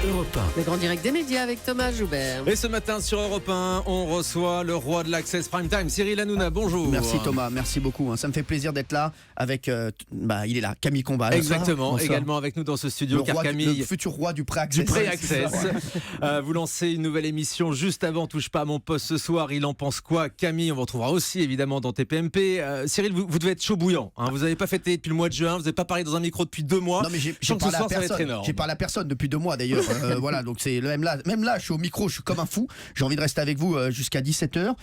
Europe 1. Le grand direct des médias avec Thomas Joubert. Et ce matin sur Europe 1, on reçoit le roi de l'Access Prime Time, Cyril Hanouna. Bonjour. Merci Thomas, merci beaucoup. Ça me fait plaisir d'être là avec, il est là, Camille Combal. Exactement, Bonsoir. également avec nous dans ce studio, car Camille, le futur roi du pré-access. du pré-access. Vous lancez une nouvelle émission juste avant Touche pas à mon poste ce soir. Il en pense quoi, Camille? On vous retrouvera aussi évidemment dans TPMP. Cyril, vous devez être chaud bouillant. Hein. Vous n'avez pas fêté depuis le mois de juin, vous n'avez pas parlé dans un micro depuis 2 mois. Non mais j'ai Je sens que ce parlé à soir, ça va être personne. énorme. J'ai parlé à personne depuis 2 mois d'ailleurs. Voilà, donc c'est même là, je suis au micro, je suis comme un fou. J'ai envie de rester avec vous jusqu'à 17h.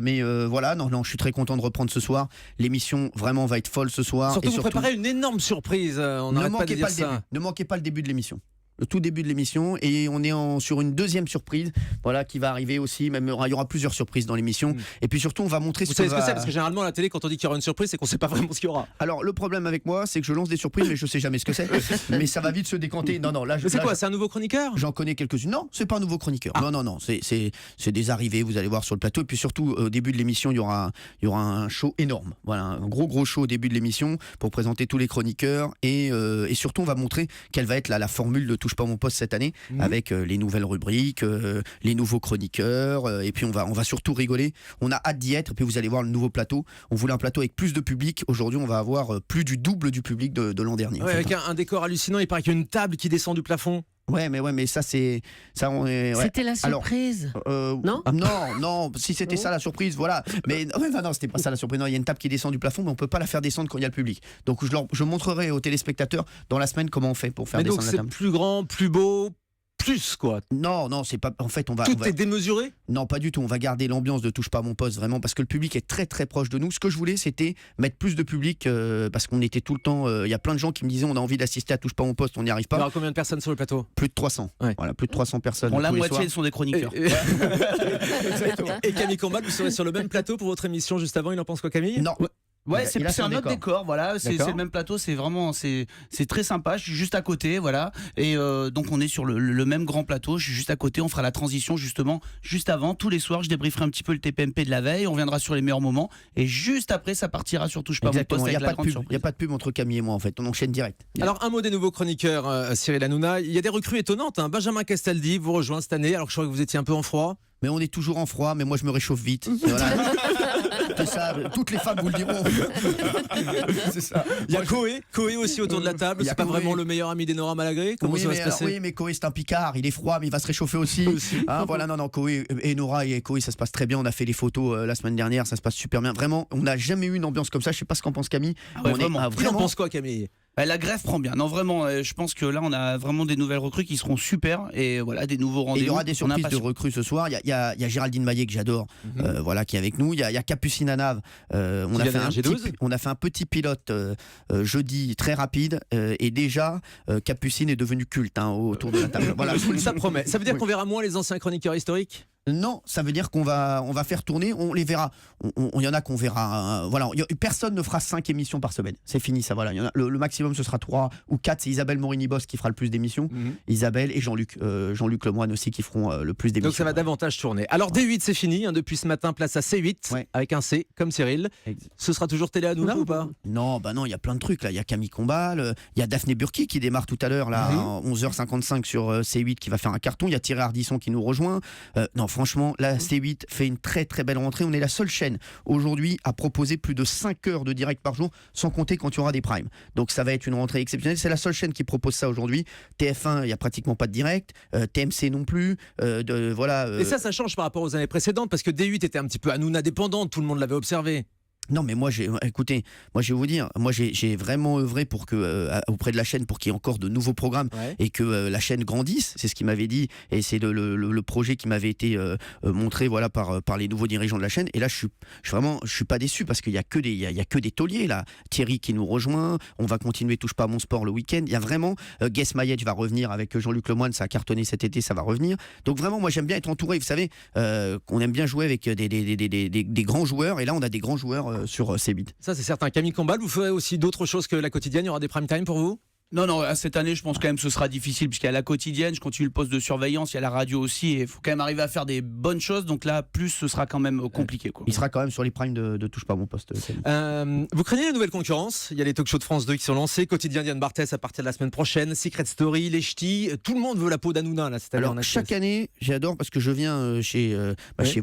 Mais voilà, non, je suis très content de reprendre ce soir. L'émission vraiment va être folle ce soir. Surtout, et vous préparez une énorme surprise. On ne n'arrête pas de manquez dire pas le ça. début. Ne manquez pas le début de l'émission. Le tout début de l'émission, et on est sur une deuxième surprise, voilà, qui va arriver aussi. Même il y aura plusieurs surprises dans l'émission. Et puis surtout, on va montrer Vous ce savez que ce que va... c'est? Parce que généralement à la télé, quand on dit qu'il y aura une surprise, c'est qu'on sait pas vraiment ce qu'il y aura. Alors le problème avec moi, c'est que je lance des surprises, mais je sais jamais ce que c'est. Mais ça va vite se décanter. Non, là, Mais c'est quoi? C'est un nouveau chroniqueur? J'en connais quelques-unes. Non, c'est pas un nouveau chroniqueur. Non, c'est des arrivées. Vous allez voir sur le plateau. Et puis surtout, au début de l'émission, il y aura un show énorme. Voilà, un gros show au début de l'émission pour présenter tous les chroniqueurs, et surtout, on va montrer quelle va être la formule de Touche pas à mon poste cette année, avec les nouvelles rubriques, les nouveaux chroniqueurs, et puis on va surtout rigoler. On a hâte d'y être. Et puis vous allez voir le nouveau plateau. On voulait un plateau avec plus de public. Aujourd'hui, on va avoir plus du double du public de l'an dernier. Ouais, en fait, avec un décor hallucinant. Il paraît qu'il y a une table qui descend du plafond. Ouais, mais ça c'est ça. Ouais. C'était la Alors, surprise. Non non, si c'était ça la surprise, voilà. Mais non, c'était pas ça la surprise. Non, il y a une table qui descend du plafond, mais on peut pas la faire descendre quand il y a le public. Donc je montrerai aux téléspectateurs dans la semaine comment on fait pour faire Mais donc descendre la c'est table. plus grand, plus beau, plus quoi. Non, c'est pas. En fait, on va. Tout est démesuré. Non, pas du tout. On va garder l'ambiance de Touche pas à mon poste, vraiment, parce que le public est très très proche de nous. Ce que je voulais, c'était mettre plus de public, parce qu'on était tout le temps. Il y a plein de gens qui me disaient on a envie d'assister à Touche pas à mon poste, on n'y arrive Il y pas. aura combien de personnes sur le plateau? Plus de 300. Ouais. Voilà, plus de 300 personnes. Bon, la tous les moitié soirs. sont des chroniqueurs. Et Camille Combal, vous serez sur le même plateau pour votre émission juste avant. Il en pense quoi, Camille? Non. Ouais, Il a c'est son un autre décor, voilà, c'est D'accord. le même plateau, c'est vraiment, c'est très sympa, je suis juste à côté, voilà, et donc on est sur le même grand plateau, je suis juste à côté, on fera la transition justement, juste avant, tous les soirs, je débrieferai un petit peu le TPMP de la veille, on reviendra sur les meilleurs moments, et juste après, ça partira sur Touche pas à mon Exactement. poste Il avec n'y la a pas de grande pub. Il surprise. n'y a pas de pub entre Camille et moi en fait. On enchaîne direct. Alors un mot des nouveaux chroniqueurs, Cyril Hanouna. Il y a des recrues étonnantes. Hein. Benjamin Castaldi vous rejoint cette année, alors que je crois que vous étiez un peu en froid. Mais on est toujours en froid, mais moi je me réchauffe vite. Voilà. C'est ça, toutes les femmes vous le diront. C'est ça. Il y a Coé aussi autour de la table. Il y a C'est pas Coé. vraiment le meilleur ami d'Enora Malagré. Comment Oui, ça va mais se passer? oui, mais Coé c'est un picard, il est froid, mais il va se réchauffer aussi. Hein, voilà, non, Coé et Nora et Coé, ça se passe très bien. On a fait les photos la semaine dernière, ça se passe super bien. Vraiment, on n'a jamais eu une ambiance comme ça. Je sais pas ce qu'en pense Camille. ouais, On est- vraiment. Il en pense quoi, Camille? La grève prend bien, non vraiment, je pense que là on a vraiment des nouvelles recrues qui seront super, et voilà, des nouveaux Et rendez-vous. il y aura des On est surprises de impatients. recrues ce soir. Il y a Géraldine Maillet que j'adore, voilà, qui est avec nous. Il y a Capucine Anave. On Qui a vient fait d'Énergie12. on a fait un petit pilote jeudi très rapide, et déjà Capucine est devenue culte autour de la table. Voilà. Ça promet. Ça veut dire Oui. qu'on verra moins les anciens chroniqueurs historiques? Non, ça veut dire qu'on va faire tourner, on les verra. Il y en a qu'on verra. Voilà, personne ne fera 5 émissions par semaine. C'est fini, ça. Voilà, il y en a, le maximum ce sera 3 ou 4. C'est Isabelle Morini-Boss qui fera le plus d'émissions. Isabelle et Jean-Luc Lemoine aussi qui feront le plus d'émissions. Donc ça va davantage tourner. Alors D8 c'est fini, hein, depuis ce matin, place à C8, Ouais. avec un C, comme Cyril. Ce sera toujours Télé Hanouna ou pas? Non, il y a plein de trucs là. Il y a Camille Combal, il y a Daphné Burki qui démarre tout à l'heure là, à 11h55 sur C8 qui va faire un carton. Il y a Thierry Ardisson qui nous rejoint. Non, franchement, la C8 fait une très très belle rentrée. On est la seule chaîne aujourd'hui à proposer plus de 5 heures de direct par jour, sans compter quand il y aura des primes. Donc ça va être une rentrée exceptionnelle. C'est la seule chaîne qui propose ça aujourd'hui. TF1, il y a pratiquement pas de direct. TMC non plus. Voilà. Et ça change par rapport aux années précédentes, parce que D8 était un petit peu Hanouna dépendante, tout le monde l'avait observé. Non, mais écoutez, moi je vais vous dire, j'ai vraiment œuvré pour que auprès de la chaîne pour qu'il y ait encore de nouveaux programmes, Ouais. et que la chaîne grandisse. C'est ce qu'il m'avait dit, et c'est le projet qui m'avait été montré, voilà, par les nouveaux dirigeants de la chaîne. Et là, je suis pas déçu, parce qu'il y a que des tauliers là. Thierry qui nous rejoint. On va continuer Touche pas à mon sport le week-end. Il y a vraiment Guess Maillet va revenir avec Jean-Luc Lemoine. Ça a cartonné cet été, ça va revenir. Donc vraiment, moi j'aime bien être entouré. Vous savez, qu'on aime bien jouer avec des grands joueurs. Et là, on a des grands joueurs sur C8. Ça c'est certain. Camille Combal, vous ferez aussi d'autres choses que la quotidienne? Il y aura des prime time pour vous? Non, cette année, je pense quand même que ce sera difficile, puisqu'il y a la quotidienne, je continue le poste de surveillance, il y a la radio aussi, et il faut quand même arriver à faire des bonnes choses, donc là, plus ce sera quand même compliqué, quoi. Il sera quand même sur les primes de Touche pas à mon poste. Vous craignez la nouvelle concurrence? Il y a les talk shows de France 2 qui sont lancés, quotidien Diane Barthès à partir de la semaine prochaine, Secret Story, les ch'tis, tout le monde veut la peau d'Hanouna là cette année. Alors chaque année, j'adore parce que je viens chez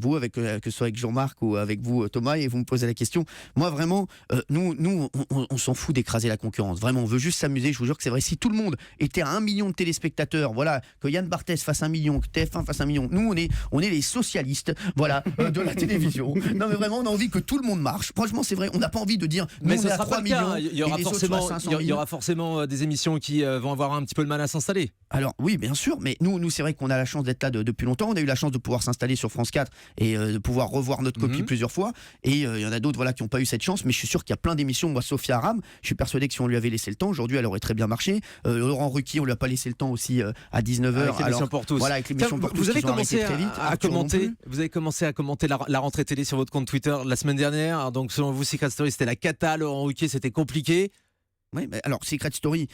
vous, que ce soit avec Jean-Marc ou avec vous Thomas, et vous me posez la question. Moi vraiment, nous on s'en fout d'écraser la concurrence. Vraiment, on veut juste s'amuser. Je vous jure que c'est vrai. Si tout le monde était à 1 million de téléspectateurs, voilà, que Yann Barthès fasse 1 million, que TF1 fasse 1 million, nous on est les socialistes, voilà, de la télévision. Non mais vraiment, on a envie que tout le monde marche. Franchement, c'est vrai. On n'a pas envie de dire. Mais nous, ce on est à sera 3 pas le millions. cas. Il y aura forcément des émissions qui vont avoir un petit peu de mal à s'installer. Alors oui, bien sûr, mais nous c'est vrai qu'on a la chance d'être là depuis longtemps. On a eu la chance de pouvoir s'installer sur France 4 et de pouvoir revoir notre copie plusieurs fois. Et il y en a d'autres, voilà, qui n'ont pas eu cette chance. Mais je suis sûr qu'il y a plein d'émissions. Moi, Sophia Aram, je suis persuadé que si on lui avait laissé le temps, aujourd'hui, elle aurait très bien marché. Laurent Ruquier, on lui a pas laissé le temps aussi à 19h. Avec l'émission pour tous. Voilà, avec l'émission pour tous. Vous avez qu'ils ont commencé arrêté très vite. à commenter. Vous avez commencé à commenter la rentrée télé sur votre compte Twitter la semaine dernière. Donc selon vous, Secret Story, c'était la cata. Laurent Ruquier, c'était compliqué. Oui, mais alors Secret Story,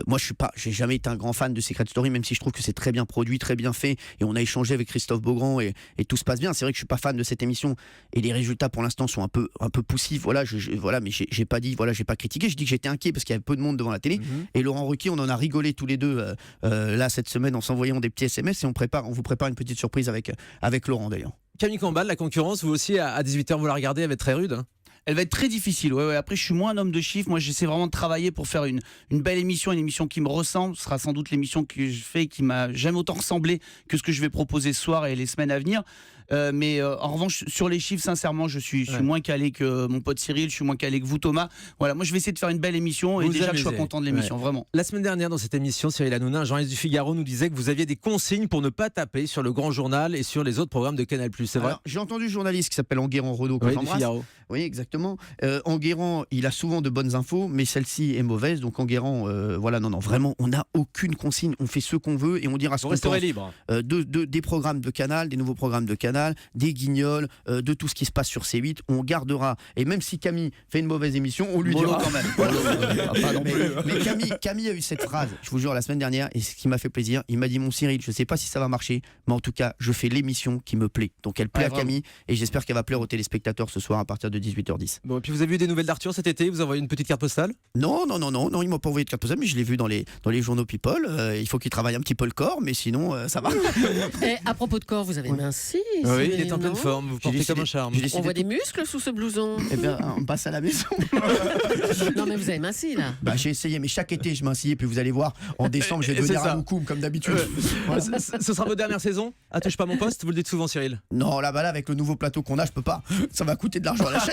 moi j'ai jamais été un grand fan de Secret Story, même si je trouve que c'est très bien produit, très bien fait, et on a échangé avec Christophe Beaugrand et tout se passe bien. C'est vrai que je suis pas fan de cette émission et les résultats pour l'instant sont un peu poussifs. Voilà, mais j'ai pas dit, voilà, j'ai pas critiqué. Je dis que j'étais inquiet parce qu'il y avait peu de monde devant la télé. Et Laurent Ruquier, on en a rigolé tous les deux là cette semaine en s'envoyant des petits SMS et on vous prépare une petite surprise avec Laurent d'ailleurs. Camille Combal, la concurrence, vous aussi à 18h, vous la regardez, elle va être très rude. Elle va être très difficile. Ouais. Après, je suis moins un homme de chiffres. Moi, j'essaie vraiment de travailler pour faire une belle émission, une émission qui me ressemble. Ce sera sans doute l'émission que je fais qui m'a jamais autant ressemblé que ce que je vais proposer ce soir et les semaines à venir. Mais en revanche, sur les chiffres, sincèrement, je suis moins calé que mon pote Cyril, je suis moins calé que vous, Thomas. Voilà, moi, je vais essayer de faire une belle émission et déjà que je sois content de l'émission, vraiment. La semaine dernière, dans cette émission, Cyril Hanouna, un journaliste du Figaro, nous disait que vous aviez des consignes pour ne pas taper sur le Grand Journal et sur les autres programmes de Canal+. C'est vrai? J'ai entendu un journaliste qui s'appelle Enguerrand Renaud, que j'embrasse. Figaro. Oui, exactement. Enguerrand, il a souvent de bonnes infos, mais celle-ci est mauvaise. Donc Enguerrand, voilà, non, vraiment, on n'a aucune consigne. On fait ce qu'on veut et on dira ce qu'on pense. Libre. Des programmes de Canal, des nouveaux programmes de Canal, des guignols, de tout ce qui se passe sur C8, on gardera. Et même si Camille fait une mauvaise émission, on lui dira quand même. Voilà. Mais Camille a eu cette phrase, je vous jure, la semaine dernière, et ce qui m'a fait plaisir, il m'a dit: mon Cyril, je sais pas si ça va marcher, mais en tout cas, je fais l'émission qui me plaît. Donc elle plaît à Camille et j'espère qu'elle va plaire aux téléspectateurs ce soir à partir de 18h10. Bon, et puis vous avez vu des nouvelles d'Arthur cet été? Vous avez envoyé une petite carte postale? Non, il m'a pas envoyé de carte postale, mais je l'ai vu dans les journaux People. Il faut qu'il travaille un petit peu le corps, mais sinon ça va. Et à propos de corps, vous avez minci. Oui, il est en pleine forme, vous portez comme un charme. On voit des muscles sous ce blouson. Eh bien, on passe à la maison. Non, mais vous avez minci là. Bah, j'ai essayé, mais chaque été je m'assieds, puis vous allez voir, en décembre je vais devenir un moukoum comme d'habitude. Voilà. Ce sera votre dernière saison à Touche pas mon poste, vous le dites souvent, Cyril? Non, là avec le nouveau plateau qu'on a, je peux pas. Ça va coûter de l'argent à la chaîne.